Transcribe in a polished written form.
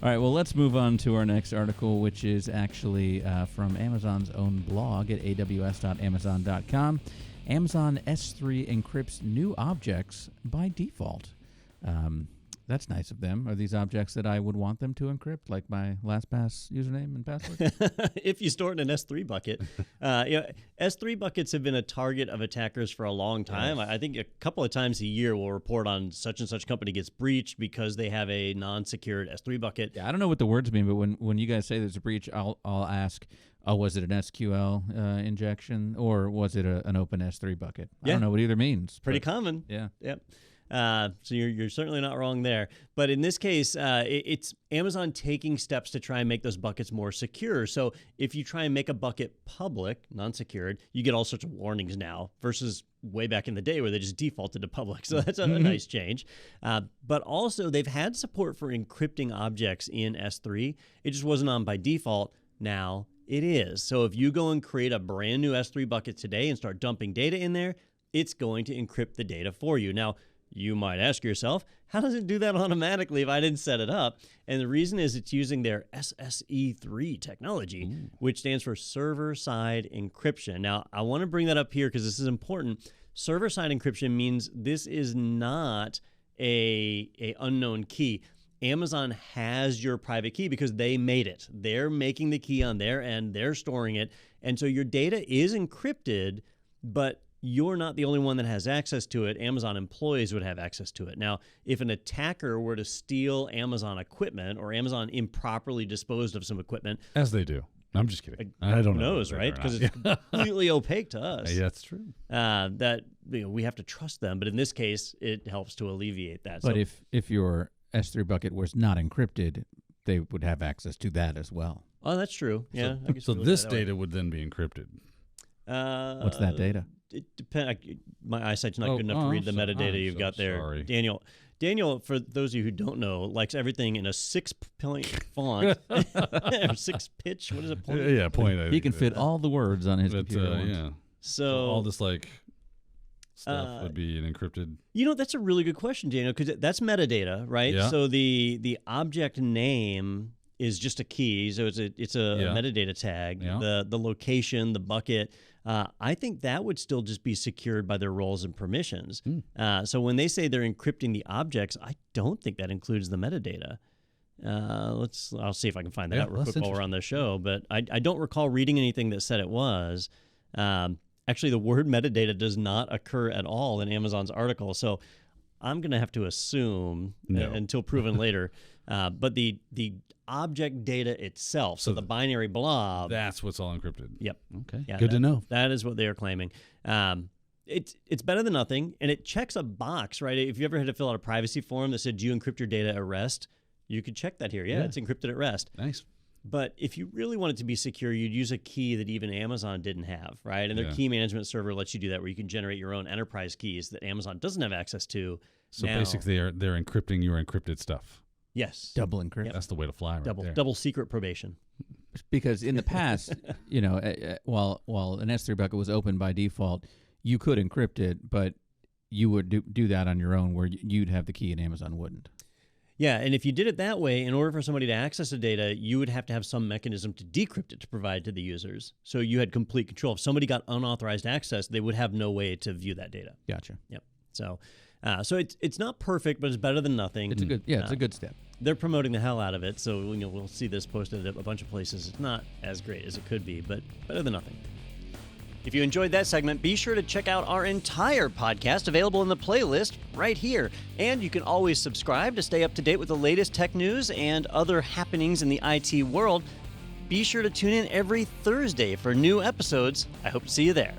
All right, well, let's move on to our next article, which is actually from Amazon's own blog at aws.amazon.com. Amazon S3 encrypts new objects by default. That's nice of them. Are these objects that I would want them to encrypt, like my LastPass username and password? If you store it in an S3 bucket. S3 buckets have been a target of attackers for a long time. Yes. I think a couple of times a year we'll report on such and such company gets breached because they have a non-secured S3 bucket. Yeah, I don't know what the words mean, but when you guys say there's a breach, I'll ask, was it an SQL injection or was it an open S3 bucket? I don't know what either means. Pretty common. Yeah. Yep. So you're certainly not wrong there. But in this case, it's Amazon taking steps to try and make those buckets more secure. So if you try and make a bucket public, non-secured, you get all sorts of warnings now versus way back in the day where they just defaulted to public. So that's a nice change. But also they've had support for encrypting objects in S3. It just wasn't on by default. Now it is. So if you go and create a brand new S3 bucket today and start dumping data in there, it's going to encrypt the data for you. Now, you might ask yourself, how does it do that automatically if I didn't set it up? And the reason is it's using their SSE3 technology, which stands for server-side encryption. Now, I want to bring that up here because this is important. Server-side encryption means this is not a unknown key. Amazon has your private key because they made it. They're making the key on their end. They're storing it. And so your data is encrypted, but you're not the only one that has access to it. Amazon employees would have access to it. Now, if an attacker were to steal Amazon equipment or Amazon improperly disposed of some equipment. As they do. I'm just kidding. I don't know. Who knows, right? Because it's completely opaque to us. Yeah, that's true. That we have to trust them. But in this case, it helps to alleviate that. But if your S3 bucket was not encrypted, they would have access to that as well. Oh, that's true. Yeah. So this data would then be encrypted. What's that data? It depends. My eyesight's not good enough to read the metadata you've got there. Sorry. Daniel, for those of you who don't know, likes everything in a 6-point font. Or 6 pitch. What is it? Point? Yeah, point. He can fit all the words on his computer. Yeah. So all this stuff would be encrypted. That's a really good question, Daniel, because that's metadata, right? Yeah. So the object name is just a key, so it's a metadata tag. Yeah. The location, the bucket. I think that would still just be secured by their roles and permissions. So when they say they're encrypting the objects, I don't think that includes the metadata. I'll see if I can find that out real quick while we're on the show. But I don't recall reading anything that said it was. Actually, the word metadata does not occur at all in Amazon's article. So I'm going to have to assume until proven later. But the object data itself, so the binary blob. That's what's all encrypted. Yep. Okay. Yeah, good to know. That is what they are claiming. It's better than nothing, and it checks a box, right? If you ever had to fill out a privacy form that said, do you encrypt your data at rest? You could check that here. Yeah, it's encrypted at rest. Nice. But if you really want it to be secure, you'd use a key that even Amazon didn't have, right? And their key management server lets you do that, where you can generate your own enterprise keys that Amazon doesn't have access to. So basically, they're encrypting your encrypted stuff. Yes. Double encrypt. Yep. That's the way to fly right there. Double secret probation. Because in the past, while an S3 bucket was open by default, you could encrypt it, but you would do that on your own where you'd have the key and Amazon wouldn't. Yeah, and if you did it that way, in order for somebody to access the data, you would have to have some mechanism to decrypt it to provide to the users. So you had complete control. If somebody got unauthorized access, they would have no way to view that data. Gotcha. Yep. So it's not perfect, but it's better than nothing. It's a good it's a good step. They're promoting the hell out of it, so we'll see this posted at a bunch of places. It's not as great as it could be, but better than nothing. If you enjoyed that segment, be sure to check out our entire podcast available in the playlist right here. And you can always subscribe to stay up to date with the latest tech news and other happenings in the IT world. Be sure to tune in every Thursday for new episodes. I hope to see you there.